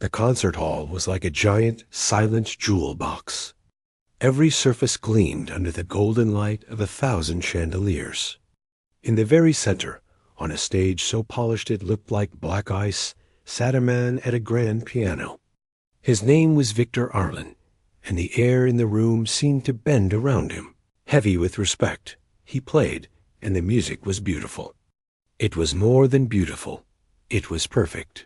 The concert hall was like a giant, silent jewel box. Every surface gleamed under the golden light of 1,000 chandeliers. In the very center, on a stage so polished it looked like black ice, sat a man at a grand piano. His name was Victor Arlen, and the air in the room seemed to bend around him. Heavy with respect, he played, and the music was beautiful. It was more than beautiful. It was perfect.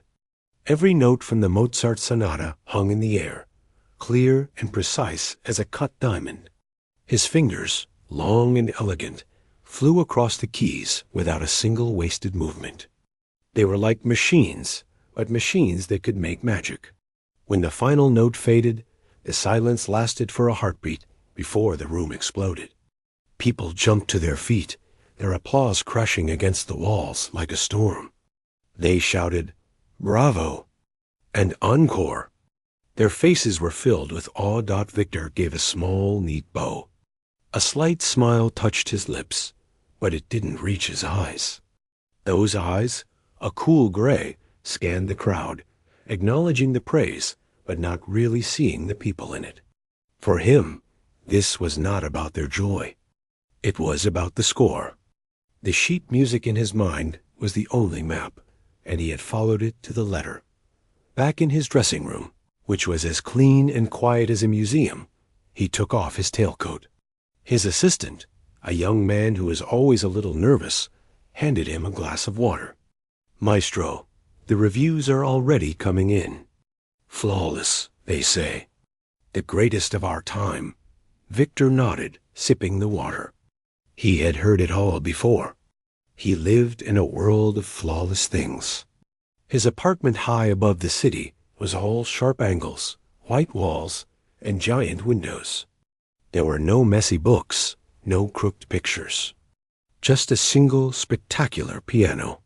Every note from the Mozart sonata hung in the air, clear and precise as a cut diamond. His fingers, long and elegant, flew across the keys without a single wasted movement. They were like machines, but machines that could make magic. When the final note faded, the silence lasted for a heartbeat before the room exploded. People jumped to their feet, their applause crashing against the walls like a storm. They shouted, "Bravo!" and "Encore!" Their faces were filled with awe. Victor gave a small, neat bow. A slight smile touched his lips, but it didn't reach his eyes. Those eyes, a cool gray, scanned the crowd, acknowledging the praise, but not really seeing the people in it. For him, this was not about their joy. It was about the score. The sheet music in his mind was the only map, and he had followed it to the letter. Back in his dressing room, which was as clean and quiet as a museum, he took off his tailcoat. His assistant, a young man who was always a little nervous, handed him a glass of water. "Maestro, the reviews are already coming in. Flawless, they say. The greatest of our time." Victor nodded, sipping the water. He had heard it all before. He lived in a world of flawless things. His apartment high above the city was all sharp angles, white walls, and giant windows. There were no messy books, no crooked pictures. Just a single spectacular piano.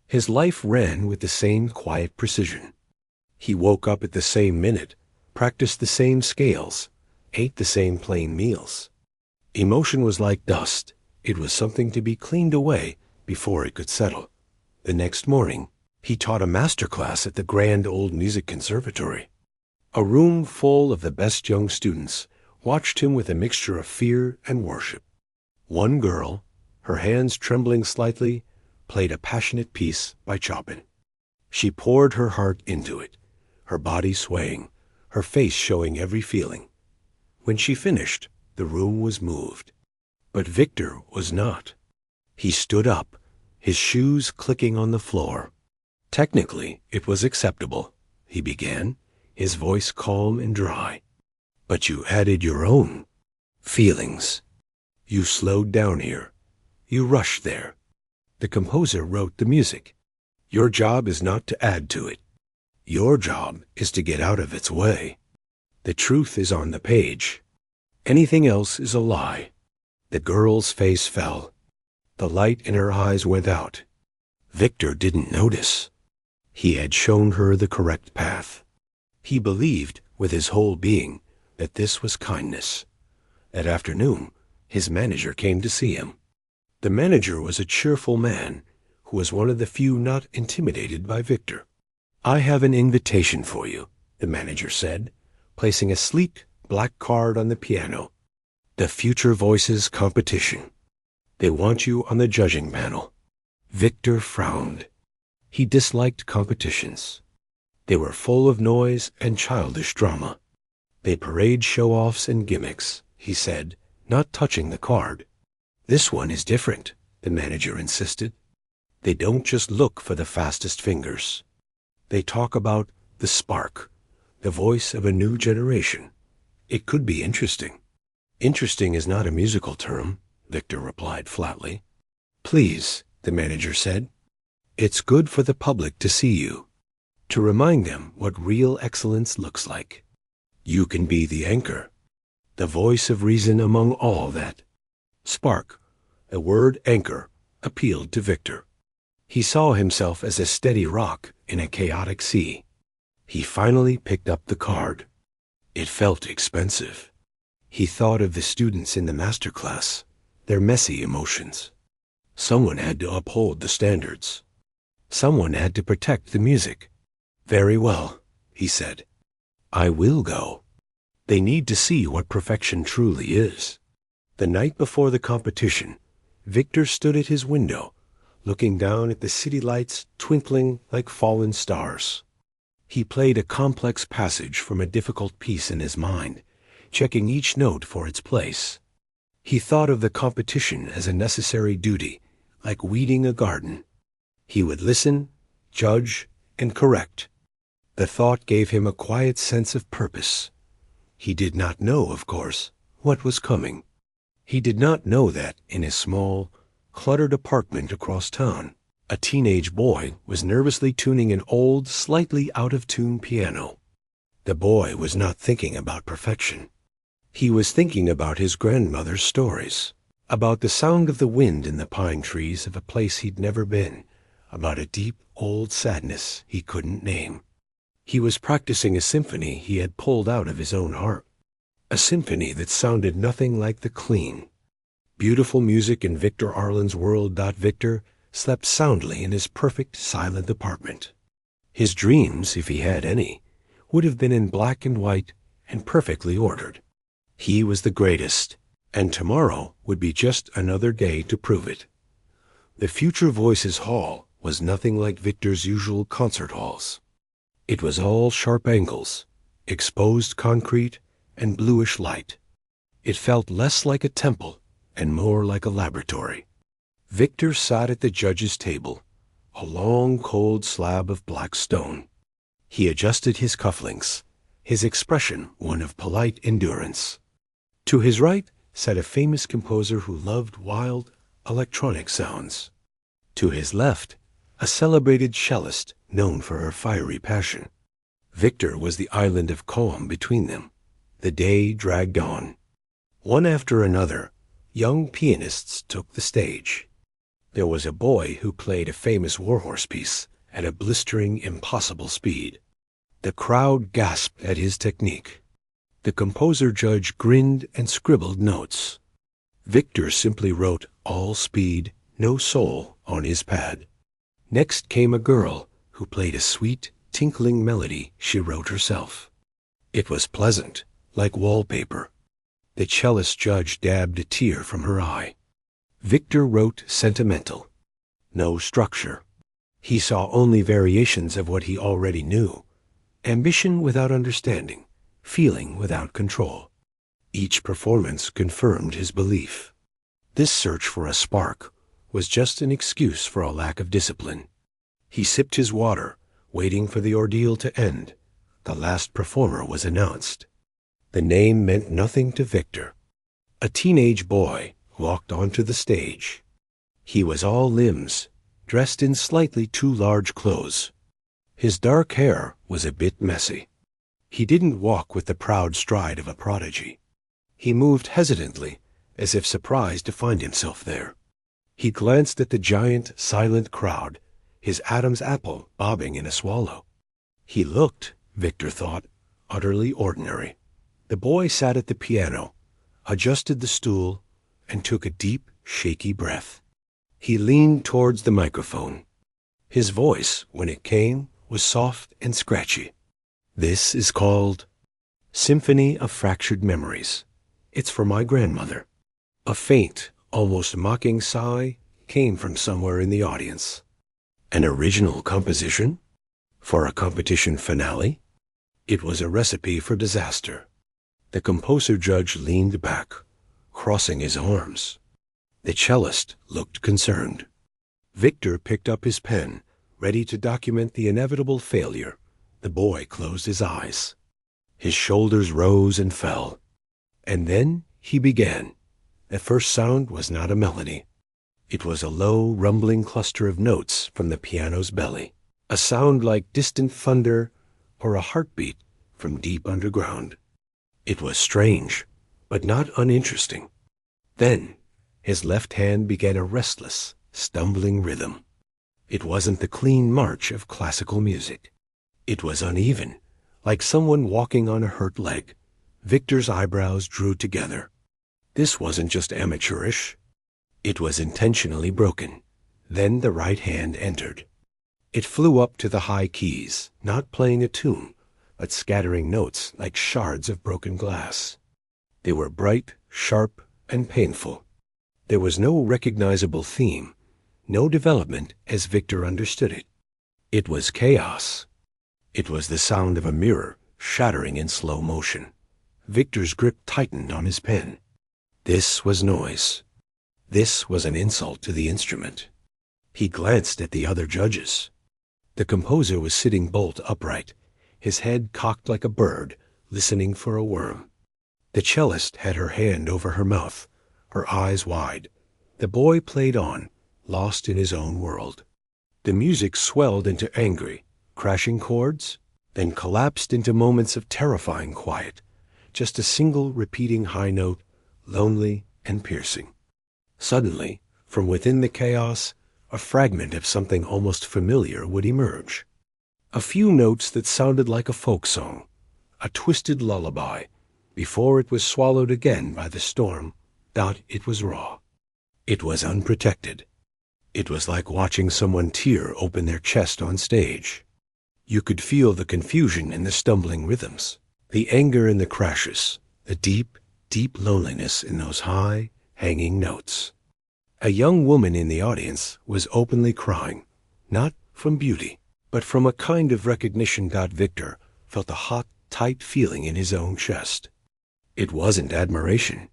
His life ran with the same quiet precision. He woke up at the same minute, practiced the same scales, ate the same plain meals. Emotion was like dust. It was something to be cleaned away before it could settle. The next morning, he taught a master class at the Grand Old Music Conservatory. A room full of the best young students watched him with a mixture of fear and worship. One girl, her hands trembling slightly, played a passionate piece by Chopin. She poured her heart into it, her body swaying, her face showing every feeling. When she finished, the room was moved. But Victor was not. He stood up, his shoes clicking on the floor. "Technically, it was acceptable," he began, his voice calm and dry. "But you added your own feelings. You slowed down here. You rushed there. The composer wrote the music. Your job is not to add to it. Your job is to get out of its way. The truth is on the page. Anything else is a lie." The girl's face fell. The light in her eyes went out. Victor didn't notice. He had shown her the correct path. He believed with his whole being that this was kindness. That afternoon, his manager came to see him. The manager was a cheerful man who was one of the few not intimidated by Victor. "I have an invitation for you," the manager said, placing a sleek black card on the piano. "The Future Voices competition. They want you on the judging panel." Victor frowned. He disliked competitions. They were full of noise and childish drama. They parade show-offs and gimmicks, he said, not touching the card. "This one is different," the manager insisted. "They don't just look for the fastest fingers. They talk about the spark, the voice of a new generation. It could be interesting." "Interesting is not a musical term," Victor replied flatly. "Please," the manager said. "It's good for the public to see you, to remind them what real excellence looks like. You can be the anchor, the voice of reason among all that." Spark, the word anchor, appealed to Victor. He saw himself as a steady rock in a chaotic sea. He finally picked up the card. It felt expensive. He thought of the students in the master class, their messy emotions. Someone had to uphold the standards. Someone had to protect the music. Very well, he said. "I will go. They need to see what perfection truly is." The night before the competition, Victor stood at his window, looking down at the city lights twinkling like fallen stars. He played a complex passage from a difficult piece in his mind, checking each note for its place. He thought of the competition as a necessary duty, like weeding a garden. He would listen, judge, and correct. The thought gave him a quiet sense of purpose. He did not know, of course, what was coming. He did not know that in his small, cluttered apartment across town, a teenage boy was nervously tuning an old, slightly out-of-tune piano. The boy was not thinking about perfection. He was thinking about his grandmother's stories, about the sound of the wind in the pine trees of a place he'd never been, about a deep, old sadness he couldn't name. He was practicing a symphony he had pulled out of his own heart, a symphony that sounded nothing like the clean, beautiful music in Victor Arlen's world. Victor slept soundly in his perfect, silent apartment. His dreams, if he had any, would have been in black and white and perfectly ordered. He was the greatest, and tomorrow would be just another day to prove it. The Future Voices Hall was nothing like Victor's usual concert halls. It was all sharp angles, exposed concrete, and bluish light. It felt less like a temple and more like a laboratory. Victor sat at the judge's table, a long, cold slab of black stone. He adjusted his cufflinks, his expression one of polite endurance. To his right sat a famous composer who loved wild, electronic sounds. To his left, a celebrated cellist known for her fiery passion. Victor was the island of calm between them. The day dragged on. One after another, young pianists took the stage. There was a boy who played a famous warhorse piece at a blistering, impossible speed. The crowd gasped at his technique. The composer-judge grinned and scribbled notes. Victor simply wrote "all speed, no soul" on his pad. Next came a girl who played a sweet, tinkling melody she wrote herself. It was pleasant, like wallpaper. The cellist judge dabbed a tear from her eye. Victor wrote sentimental. No structure. He saw only variations of what he already knew. Ambition without understanding, feeling without control. Each performance confirmed his belief. This search for a spark was just an excuse for a lack of discipline. He sipped his water, waiting for the ordeal to end. The last performer was announced. The name meant nothing to Victor. A teenage boy walked onto the stage. He was all limbs, dressed in slightly too large clothes. His dark hair was a bit messy. He didn't walk with the proud stride of a prodigy. He moved hesitantly, as if surprised to find himself there. He glanced at the giant, silent crowd, his Adam's apple bobbing in a swallow. He looked, Victor thought, utterly ordinary. The boy sat at the piano, adjusted the stool, and took a deep, shaky breath. He leaned towards the microphone. His voice, when it came, was soft and scratchy. "This is called Symphony of Fractured Memories. It's for my grandmother." A faint, almost mocking sigh came from somewhere in the audience. An original composition? For a competition finale? It was a recipe for disaster. The composer-judge leaned back, crossing his arms. The cellist looked concerned. Victor picked up his pen, ready to document the inevitable failure. The boy closed his eyes. His shoulders rose and fell. And then he began. The first sound was not a melody. It was a low, rumbling cluster of notes from the piano's belly, a sound like distant thunder or a heartbeat from deep underground. It was strange, but not uninteresting. Then his left hand began a restless, stumbling rhythm. It wasn't the clean march of classical music. It was uneven, like someone walking on a hurt leg. Victor's eyebrows drew together. This wasn't just amateurish. It was intentionally broken. Then the right hand entered. It flew up to the high keys, not playing a tune, at scattering notes like shards of broken glass. They were bright, sharp, and painful. There was no recognizable theme, no development as Victor understood it. It was chaos. It was the sound of a mirror shattering in slow motion. Victor's grip tightened on his pen. This was noise. This was an insult to the instrument. He glanced at the other judges. The composer was sitting bolt upright, his head cocked like a bird, listening for a worm. The cellist had her hand over her mouth, her eyes wide. The boy played on, lost in his own world. The music swelled into angry, crashing chords, then collapsed into moments of terrifying quiet, just a single repeating high note, lonely and piercing. Suddenly, from within the chaos, a fragment of something almost familiar would emerge. A few notes that sounded like a folk song, a twisted lullaby, before it was swallowed again by the storm. It was raw. It was unprotected. It was like watching someone tear open their chest on stage. You could feel the confusion in the stumbling rhythms, the anger in the crashes, the deep, deep loneliness in those high, hanging notes. A young woman in the audience was openly crying, not from beauty, but from a kind of recognition. Victor felt a hot, tight feeling in his own chest. It wasn't admiration.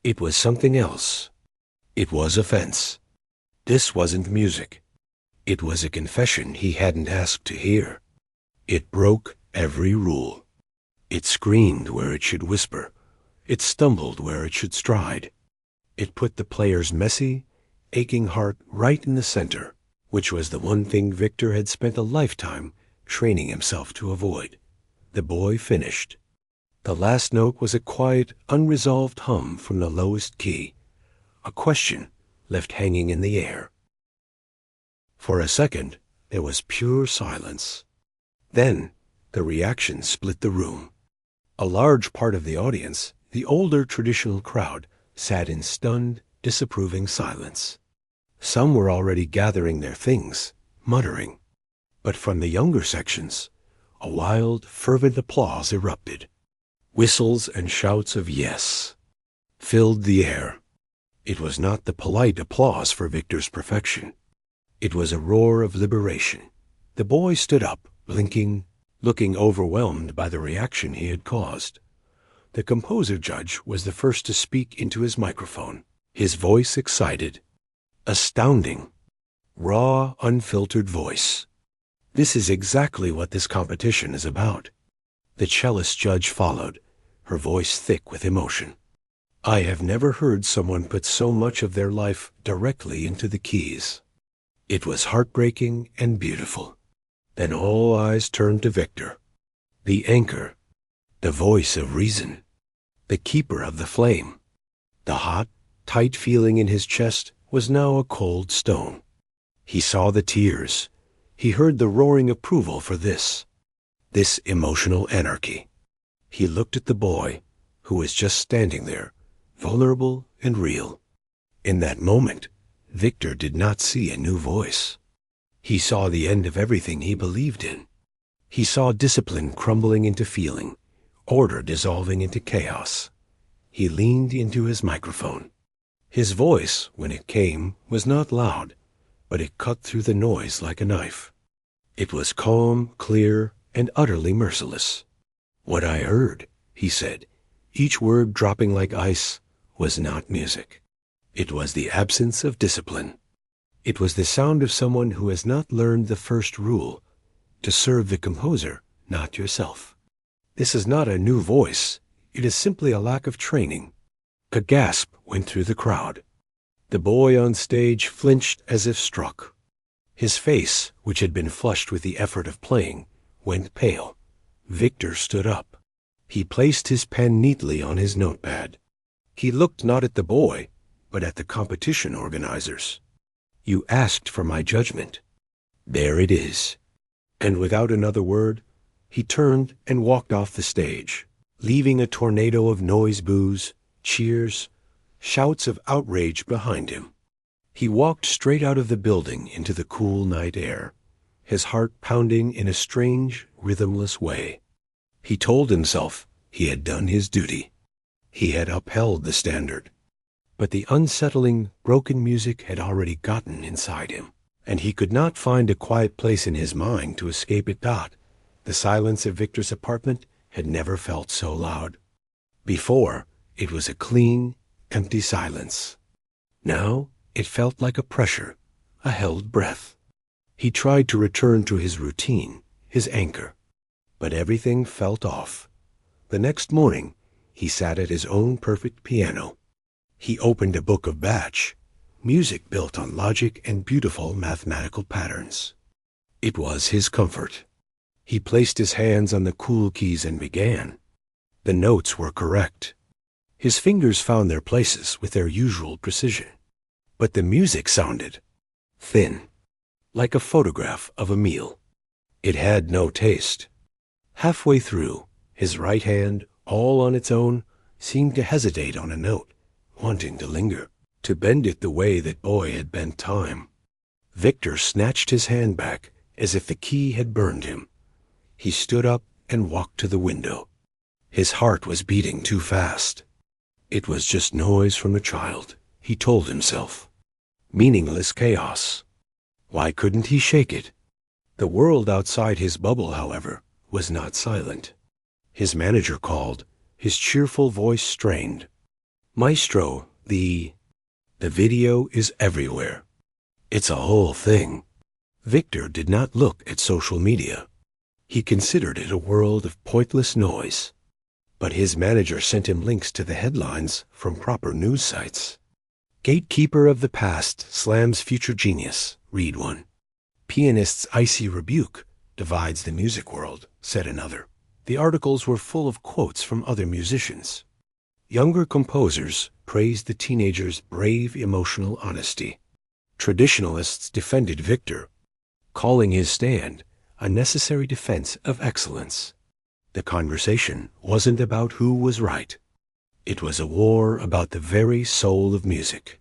It was something else. It was offense. This wasn't music. It was a confession he hadn't asked to hear. It broke every rule. It screamed where it should whisper. It stumbled where it should stride. It put the player's messy, aching heart right in the center, which was the one thing Victor had spent a lifetime training himself to avoid. The boy finished. The last note was a quiet, unresolved hum from the lowest key, a question left hanging in the air. For a second, there was pure silence. Then, the reaction split the room. A large part of the audience, the older traditional crowd, sat in stunned, disapproving silence. Some were already gathering their things, muttering. But from the younger sections, a wild, fervent applause erupted. Whistles and shouts of yes filled the air. It was not the polite applause for Victor's perfection. It was a roar of liberation. The boy stood up, blinking, looking overwhelmed by the reaction he had caused. The composer judge was the first to speak into his microphone, his voice excited. Astounding. Raw, unfiltered voice. This is exactly what this competition is about. The cellist judge followed, her voice thick with emotion. I have never heard someone put so much of their life directly into the keys. It was heartbreaking and beautiful. Then all eyes turned to Victor, the anchor, the voice of reason, the keeper of the flame. The hot, tight feeling in his chest was now a cold stone. He saw the tears. He heard the roaring approval for this emotional anarchy. He looked at the boy, who was just standing there, vulnerable and real. In that moment, Victor did not see a new voice. He saw the end of everything he believed in. He saw discipline crumbling into feeling, order dissolving into chaos. He leaned into his microphone. His voice, when it came, was not loud, but it cut through the noise like a knife. It was calm, clear, and utterly merciless. What I heard, he said, each word dropping like ice, was not music. It was the absence of discipline. It was the sound of someone who has not learned the first rule, to serve the composer, not yourself. This is not a new voice. It is simply a lack of training. A gasp went through the crowd. The boy on stage flinched as if struck. His face, which had been flushed with the effort of playing, went pale. Victor stood up. He placed his pen neatly on his notepad. He looked not at the boy, but at the competition organizers. You asked for my judgment. There it is. And without another word, he turned and walked off the stage, leaving a tornado of noise, boos, cheers, shouts of outrage behind him. He walked straight out of the building into the cool night air, his heart pounding in a strange, rhythmless way. He told himself he had done his duty. He had upheld the standard. But the unsettling, broken music had already gotten inside him, and he could not find a quiet place in his mind to escape it. The silence of Victor's apartment had never felt so loud. Before, it was a clean, empty silence. Now, it felt like a pressure, a held breath. He tried to return to his routine, his anchor, but everything felt off. The next morning, he sat at his own perfect piano. He opened a book of Bach, music built on logic and beautiful mathematical patterns. It was his comfort. He placed his hands on the cool keys and began. The notes were correct. His fingers found their places with their usual precision. But the music sounded thin, like a photograph of a meal. It had no taste. Halfway through, his right hand, all on its own, seemed to hesitate on a note, wanting to linger, to bend it the way that boy had bent time. Victor snatched his hand back as if the key had burned him. He stood up and walked to the window. His heart was beating too fast. It was just noise from a child, he told himself. Meaningless chaos. Why couldn't he shake it? The world outside his bubble, however, was not silent. His manager called, his cheerful voice strained. Maestro, the video is everywhere. It's a whole thing. Victor did not look at social media. He considered it a world of pointless noise. But his manager sent him links to the headlines from proper news sites. Gatekeeper of the past slams future genius, read one. Pianist's icy rebuke divides the music world, said another. The articles were full of quotes from other musicians. Younger composers praised the teenager's brave emotional honesty. Traditionalists defended Victor, calling his stand a necessary defense of excellence. The conversation wasn't about who was right. It was a war about the very soul of music.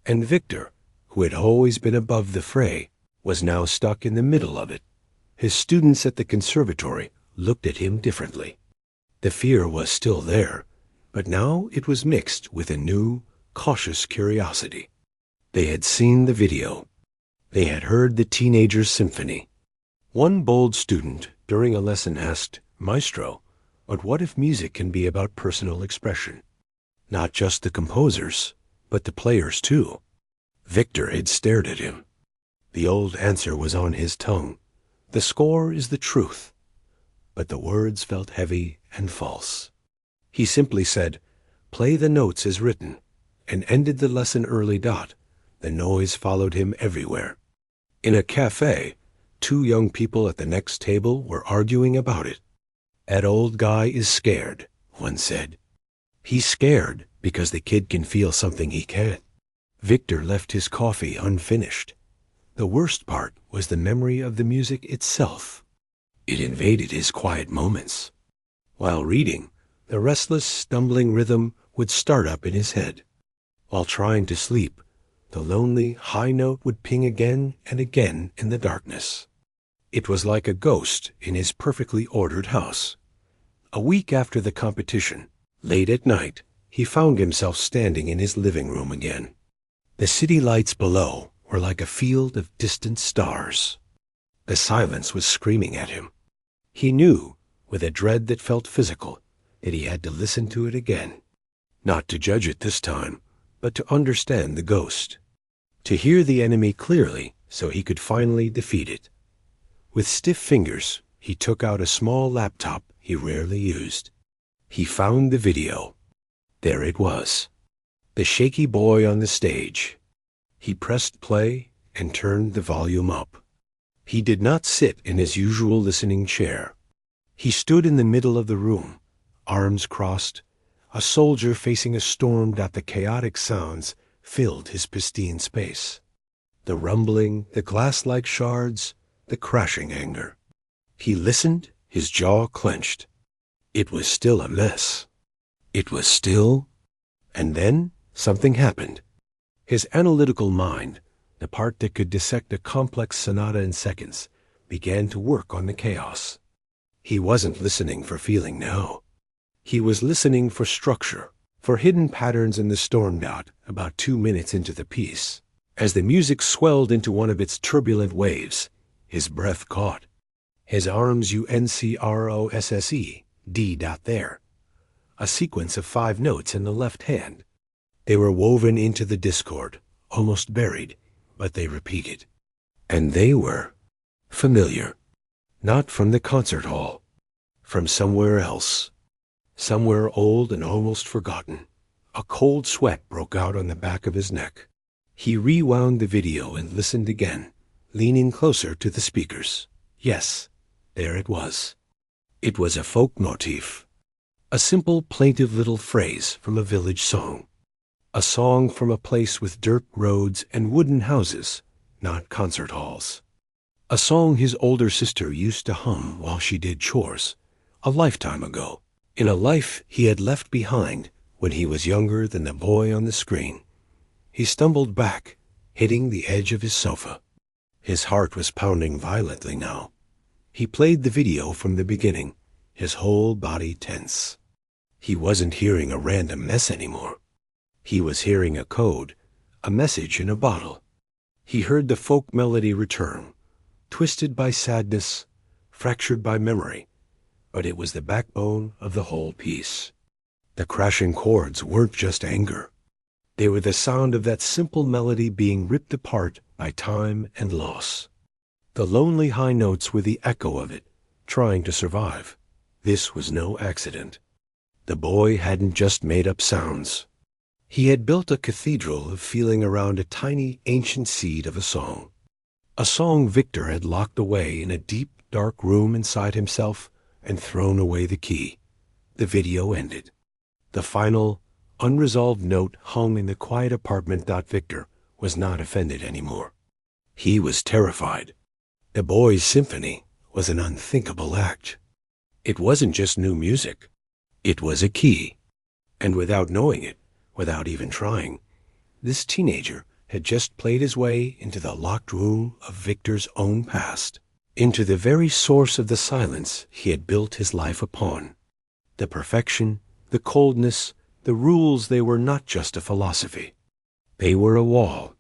And Victor, who had always been above the fray, was now stuck in the middle of it. His students at the conservatory looked at him differently. The fear was still there, but now it was mixed with a new, cautious curiosity. They had seen the video. They had heard the teenager's symphony. One bold student during a lesson asked, "Maestro, but what if music can be about personal expression? Not just the composers, but the players too?" Victor had stared at him. The old answer was on his tongue. The score is the truth. But the words felt heavy and false. He simply said, "Play the notes as written," and ended the lesson early. The noise followed him everywhere. In a cafe, two young people at the next table were arguing about it. "That old guy is scared," one said. "He's scared because the kid can feel something he can't." Victor left his coffee unfinished. The worst part was the memory of the music itself. It invaded his quiet moments. While reading, the restless, stumbling rhythm would start up in his head. While trying to sleep, the lonely, high note would ping again and again in the darkness. It was like a ghost in his perfectly ordered house. A week after the competition, late at night, he found himself standing in his living room again. The city lights below were like a field of distant stars. The silence was screaming at him. He knew, with a dread that felt physical, that he had to listen to it again. Not to judge it this time, but to understand the ghost. To hear the enemy clearly so he could finally defeat it. With stiff fingers, he took out a small laptop he rarely used. He found the video. There it was. The shaky boy on the stage. He pressed play and turned the volume up. He did not sit in his usual listening chair. He stood in the middle of the room, arms crossed, a soldier facing a storm that the chaotic sounds filled his pristine space. The rumbling, the glass-like shards, the crashing anger. He listened, his jaw clenched. It was still a mess. It was still, and then something happened. His analytical mind, the part that could dissect a complex sonata in seconds, began to work on the chaos. He wasn't listening for feeling now. He was listening for structure, for hidden patterns in the storm dot about 2 minutes into the piece. As the music swelled into one of its turbulent waves, his breath caught. His arms uncrosse, D dot there. A sequence of 5 notes in the left hand. They were woven into the discord, almost buried, but they repeated. And they were familiar. Not from the concert hall. From somewhere else. Somewhere old and almost forgotten. A cold sweat broke out on the back of his neck. He rewound the video and listened again, leaning closer to the speakers. Yes, there it was. It was a folk motif. A simple, plaintive little phrase from a village song. A song from a place with dirt roads and wooden houses, not concert halls. A song his older sister used to hum while she did chores, a lifetime ago, in a life he had left behind when he was younger than the boy on the screen. He stumbled back, hitting the edge of his sofa. His heart was pounding violently now. He played the video from the beginning, his whole body tense. He wasn't hearing a random mess anymore. He was hearing a code, a message in a bottle. He heard the folk melody return, twisted by sadness, fractured by memory, but it was the backbone of the whole piece. The crashing chords weren't just anger. They were the sound of that simple melody being ripped apart by time and loss. The lonely high notes were the echo of it, trying to survive. This was no accident. The boy hadn't just made up sounds. He had built a cathedral of feeling around a tiny, ancient seed of a song. A song Victor had locked away in a deep, dark room inside himself and thrown away the key. The video ended. The final, unresolved note hung in the quiet apartment. Victor was not offended anymore. He was terrified. The boy's symphony was an unthinkable act. It wasn't just new music. It was a key. And without knowing it, without even trying, this teenager had just played his way into the locked room of Victor's own past, into the very source of the silence he had built his life upon. The perfection, the coldness, the rules, they were not just a philosophy. They were a wall.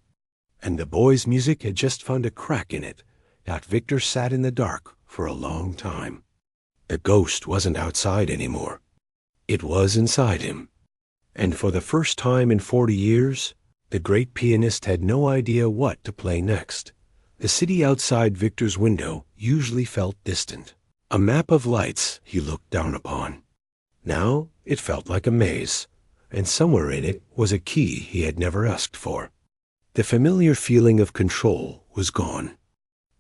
And the boy's music had just found a crack in it that Victor sat in the dark for a long time. The ghost wasn't outside anymore. It was inside him. And for the first time in 40 years, the great pianist had no idea what to play next. The city outside Victor's window usually felt distant, a map of lights he looked down upon. Now it felt like a maze, and somewhere in it was a key he had never asked for. The familiar feeling of control was gone.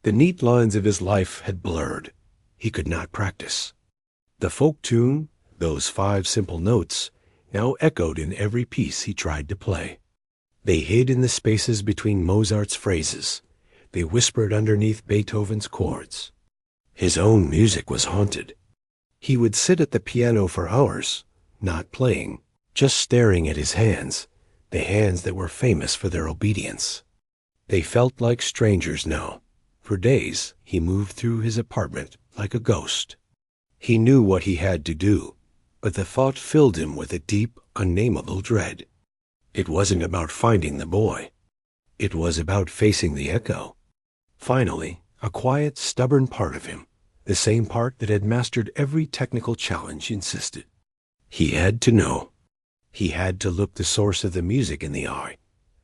The neat lines of his life had blurred. He could not practice. The folk tune, those 5 simple notes, now echoed in every piece he tried to play. They hid in the spaces between Mozart's phrases. They whispered underneath Beethoven's chords. His own music was haunted. He would sit at the piano for hours, not playing, just staring at his hands, the hands that were famous for their obedience. They felt like strangers now. For days, he moved through his apartment like a ghost. He knew what he had to do, but the thought filled him with a deep, unnameable dread. It wasn't about finding the boy. It was about facing the echo. Finally, a quiet, stubborn part of him, the same part that had mastered every technical challenge, insisted. He had to know. He had to look the source of the music in the eye.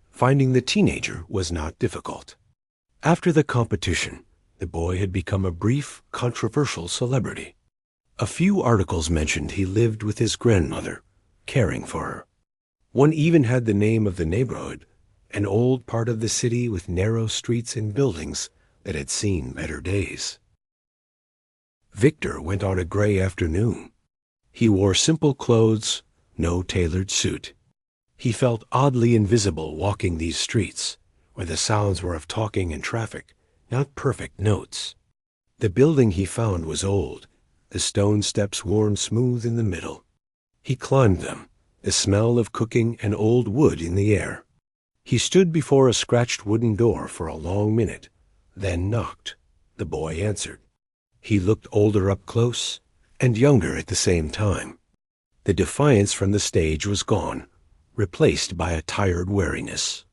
Finding the teenager was not difficult. After the competition, the boy had become a brief, controversial celebrity. A few articles mentioned he lived with his grandmother, caring for her. One even had the name of the neighborhood, an old part of the city with narrow streets and buildings that had seen better days. Victor went on a gray afternoon. He wore simple clothes, no tailored suit. He felt oddly invisible walking these streets, where the sounds were of talking and traffic, not perfect notes. The building he found was old, the stone steps worn smooth in the middle. He climbed them, the smell of cooking and old wood in the air. He stood before a scratched wooden door for a long minute, then knocked. The boy answered. He looked older up close and younger at the same time. The defiance from the stage was gone, replaced by a tired wariness.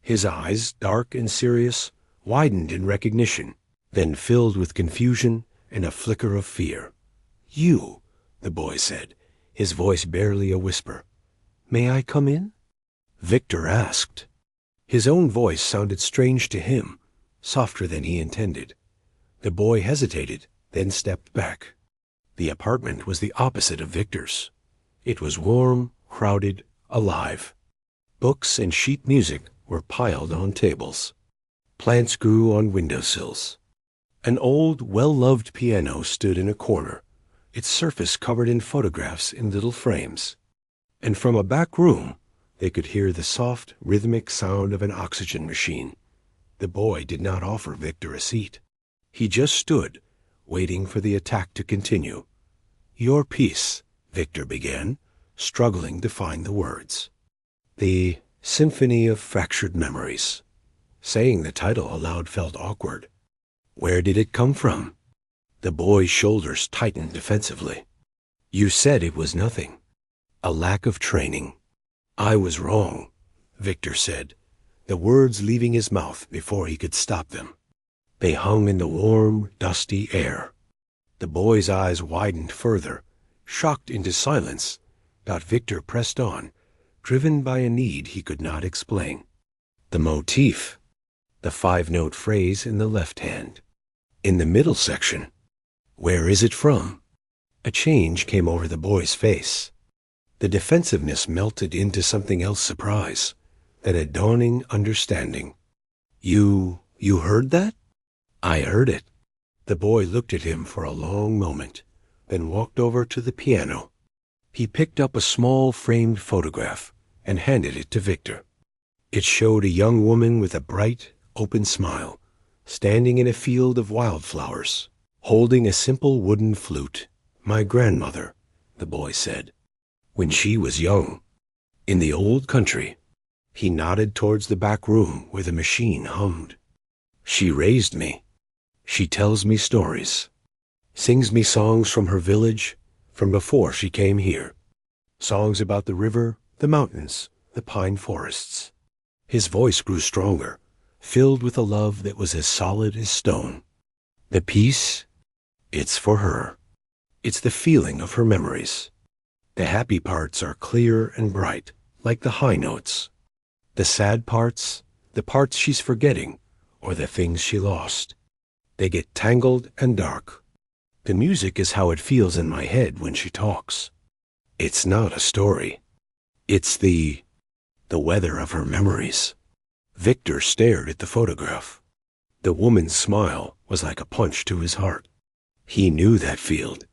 His eyes, dark and serious, widened in recognition, then filled with confusion and a flicker of fear. "You," the boy said, his voice barely a whisper. "May I come in?" Victor asked. His own voice sounded strange to him, softer than he intended. The boy hesitated, then stepped back. The apartment was the opposite of Victor's. It was warm, crowded, alive. Books and sheet music were piled on tables. Plants grew on windowsills. An old, well-loved piano stood in a corner, its surface covered in photographs in little frames. And from a back room, they could hear the soft, rhythmic sound of an oxygen machine. The boy did not offer Victor a seat. He just stood, waiting for the attack to continue. "Your piece," Victor began, struggling to find the words. "The Symphony of Fractured Memories." Saying the title aloud felt awkward. Where did it come from? The boy's shoulders tightened defensively. "You said it was nothing. A lack of training." "I was wrong," Victor said, the words leaving his mouth before he could stop them. They hung in the warm, dusty air. The boy's eyes widened further, shocked into silence, but Victor pressed on, driven by a need he could not explain. The motif, the 5-note phrase in the left hand. In the middle section, "Where is it from?" A change came over the boy's face. The defensiveness melted into something else, surprise, then a dawning understanding. You heard that?" "I heard it." The boy looked at him for a long moment, then walked over to the piano. He picked up a small framed photograph and handed it to Victor. It showed a young woman with a bright, open smile, standing in a field of wildflowers, holding a simple wooden flute. "My grandmother," the boy said, "when she was young, in the old country." He nodded towards the back room where the machine hummed. "She raised me. She tells me stories, sings me songs from her village, from before she came here. Songs about the river, the mountains, the pine forests." His voice grew stronger, filled with a love that was as solid as stone. "The piece, it's for her. It's the feeling of her memories. The happy parts are clear and bright, like the high notes. The sad parts, the parts she's forgetting, or the things she lost, they get tangled and dark. The music is how it feels in my head when she talks. It's not a story. It's the weather of her memories." Victor stared at the photograph. The woman's smile was like a punch to his heart. He knew that field.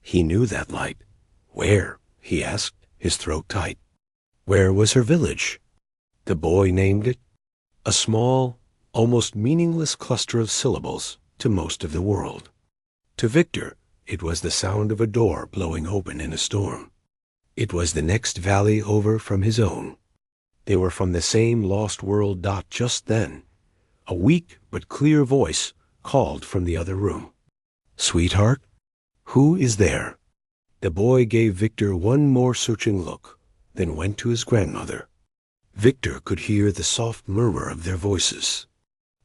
He knew that light. "Where?" he asked, his throat tight. "Where was her village?" The boy named it. A small, almost meaningless cluster of syllables to most of the world. To Victor, it was the sound of a door blowing open in a storm. It was the next valley over from his own. They were from the same lost world dot just then. A weak but clear voice called from the other room. "Sweetheart, who is there?" The boy gave Victor one more searching look, then went to his grandmother. Victor could hear the soft murmur of their voices.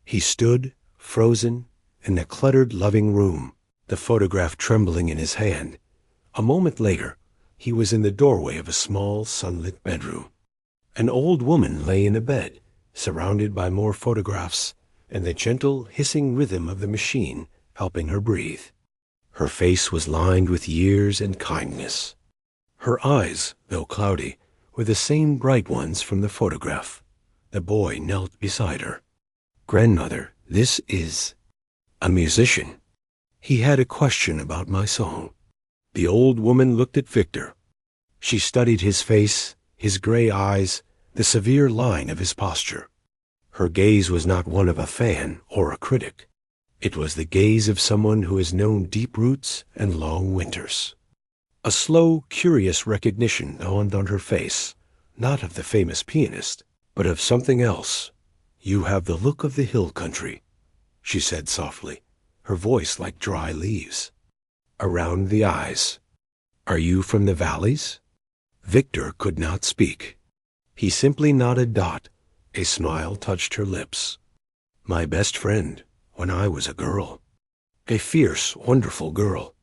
He stood, frozen, in the cluttered, loving room, the photograph trembling in his hand. A moment later, he was in the doorway of a small, sunlit bedroom. An old woman lay in a bed, surrounded by more photographs, and the gentle, hissing rhythm of the machine helping her breathe. Her face was lined with years and kindness. Her eyes, though cloudy, were the same bright ones from the photograph. The boy knelt beside her. "Grandmother, this is a musician. He had a question about my song." The old woman looked at Victor. She studied his face, his gray eyes, the severe line of his posture. Her gaze was not one of a fan or a critic. It was the gaze of someone who has known deep roots and long winters. A slow, curious recognition dawned on her face, not of the famous pianist, but of something else. "You have the look of the hill country," she said softly, her voice like dry leaves. Around the eyes. Are you from the valleys? Victor could not speak. He simply nodded. A smile touched her lips. My best friend, when I was a girl. A fierce, wonderful girl.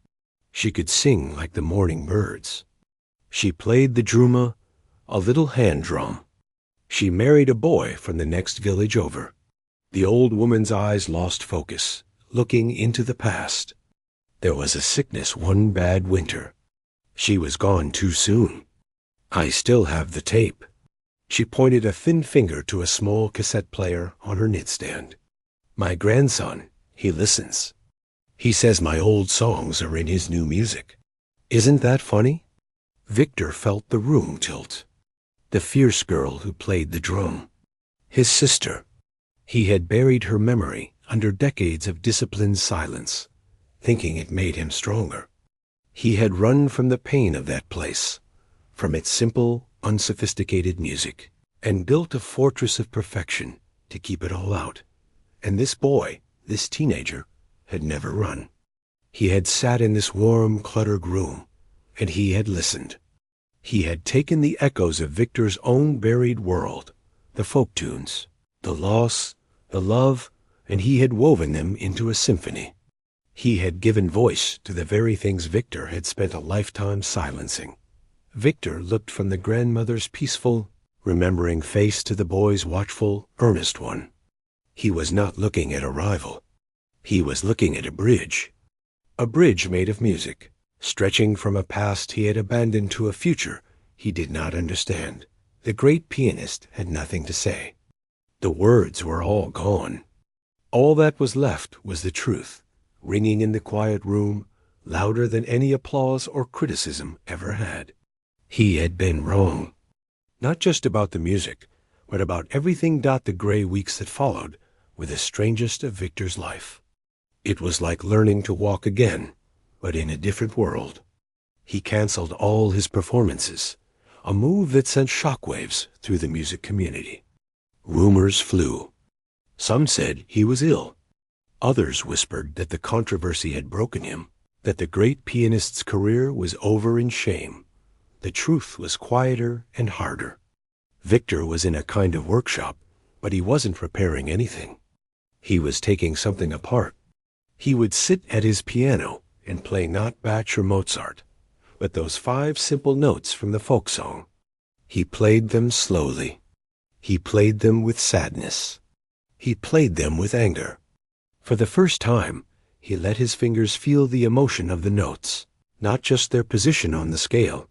She could sing like the morning birds. She played the druma, a little hand drum. She married a boy from the next village over. The old woman's eyes lost focus, looking into the past. There was a sickness one bad winter. She was gone too soon. I still have the tape. She pointed a thin finger to a small cassette player on her nightstand. My grandson, he listens. He says my old songs are in his new music. Isn't that funny? Victor felt the room tilt. The fierce girl who played the drum. His sister. He had buried her memory under decades of disciplined silence, thinking it made him stronger. He had run from the pain of that place, from its simple, unsophisticated music, and built a fortress of perfection to keep it all out. And this boy, this teenager, had never run. He had sat in this warm, cluttered room, and he had listened. He had taken the echoes of Victor's own buried world, the folk tunes, the loss, the love, and he had woven them into a symphony. He had given voice to the very things Victor had spent a lifetime silencing. Victor looked from the grandmother's peaceful, remembering face to the boy's watchful, earnest one. He was not looking at a rival. He was looking at a bridge made of music, stretching from a past he had abandoned to a future he did not understand. The great pianist had nothing to say. The words were all gone. All that was left was the truth, ringing in the quiet room, louder than any applause or criticism ever had. He had been wrong. Not just about the music, but about everything. The gray weeks that followed were the strangest of Victor's life. It was like learning to walk again, but in a different world. He canceled all his performances, a move that sent shockwaves through the music community. Rumors flew. Some said he was ill. Others whispered that the controversy had broken him, that the great pianist's career was over in shame. The truth was quieter and harder. Victor was in a kind of workshop, but he wasn't repairing anything. He was taking something apart. He would sit at his piano and play not Bach or Mozart, but those 5 simple notes from the folk song. He played them slowly. He played them with sadness. He played them with anger. For the first time, he let his fingers feel the emotion of the notes, not just their position on the scale.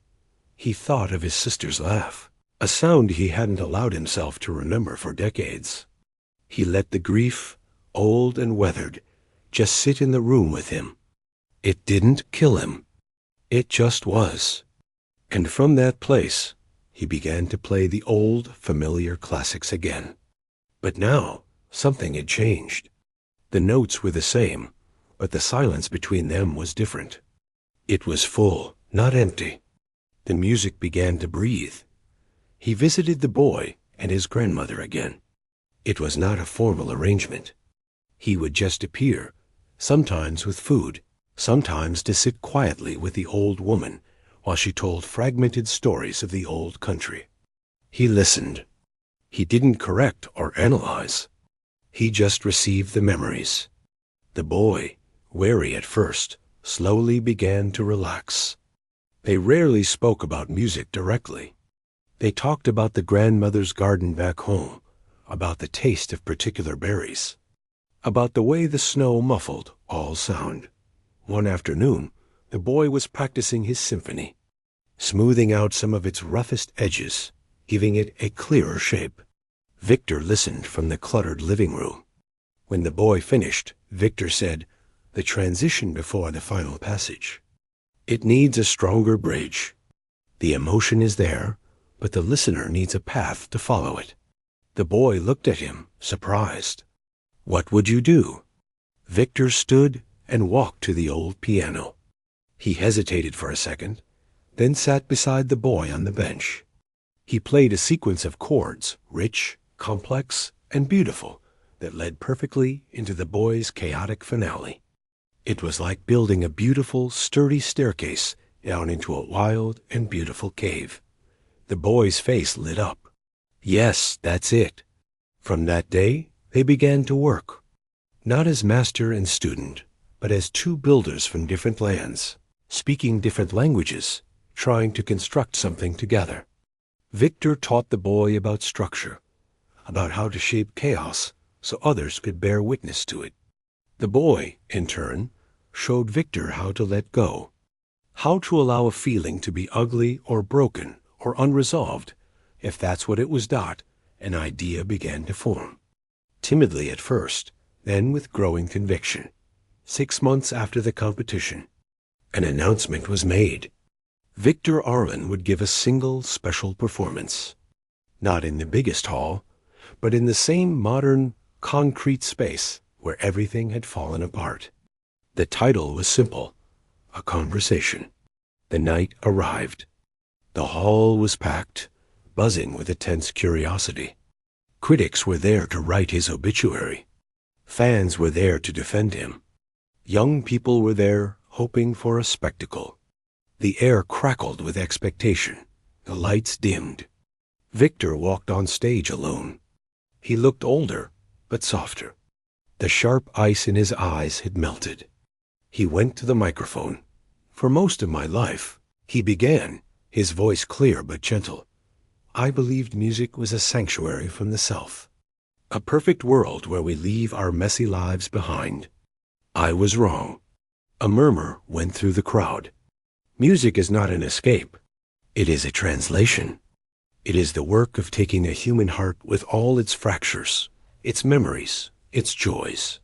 He thought of his sister's laugh, a sound he hadn't allowed himself to remember for decades. He let the grief, old and weathered, just sit in the room with him. It didn't kill him. It just was. And from that place, he began to play the old, familiar classics again. But now, something had changed. The notes were the same, but the silence between them was different. It was full, not empty. The music began to breathe. He visited the boy and his grandmother again. It was not a formal arrangement. He would just appear, sometimes with food, sometimes to sit quietly with the old woman while she told fragmented stories of the old country. He listened. He didn't correct or analyze. He just received the memories. The boy, wary at first, slowly began to relax. They rarely spoke about music directly. They talked about the grandmother's garden back home, about the taste of particular berries, about the way the snow muffled all sound. One afternoon, the boy was practicing his symphony, smoothing out some of its roughest edges, giving it a clearer shape. Victor listened from the cluttered living room. When the boy finished, Victor said, "The transition before the final passage. It needs a stronger bridge. The emotion is there, but the listener needs a path to follow it." The boy looked at him, surprised. "What would you do?" Victor stood and walked to the old piano. He hesitated for a second, then sat beside the boy on the bench. He played a sequence of chords, rich, complex, and beautiful, that led perfectly into the boy's chaotic finale. It was like building a beautiful, sturdy staircase down into a wild and beautiful cave. The boy's face lit up. Yes, that's it. From that day, they began to work, not as master and student, but as two builders from different lands, speaking different languages, trying to construct something together. Victor taught the boy about structure, about how to shape chaos so others could bear witness to it. The boy, in turn, showed Victor how to let go, how to allow a feeling to be ugly or broken or unresolved. If that's what it was not, an idea began to form. Timidly at first, then with growing conviction. 6 months after the competition, an announcement was made. Victor Arlen would give a single special performance. Not in the biggest hall, but in the same modern, concrete space where everything had fallen apart. The title was simple, A Conversation. The night arrived. The hall was packed, buzzing with a tense curiosity. Critics were there to write his obituary. Fans were there to defend him. Young people were there hoping for a spectacle. The air crackled with expectation. The lights dimmed. Victor walked on stage alone. He looked older, but softer. The sharp ice in his eyes had melted. He went to the microphone. For most of my life, he began, his voice clear but gentle. I believed music was a sanctuary from the self, a perfect world where we leave our messy lives behind. I was wrong. A murmur went through the crowd. Music is not an escape. It is a translation. It is the work of taking a human heart with all its fractures, its memories, its joys,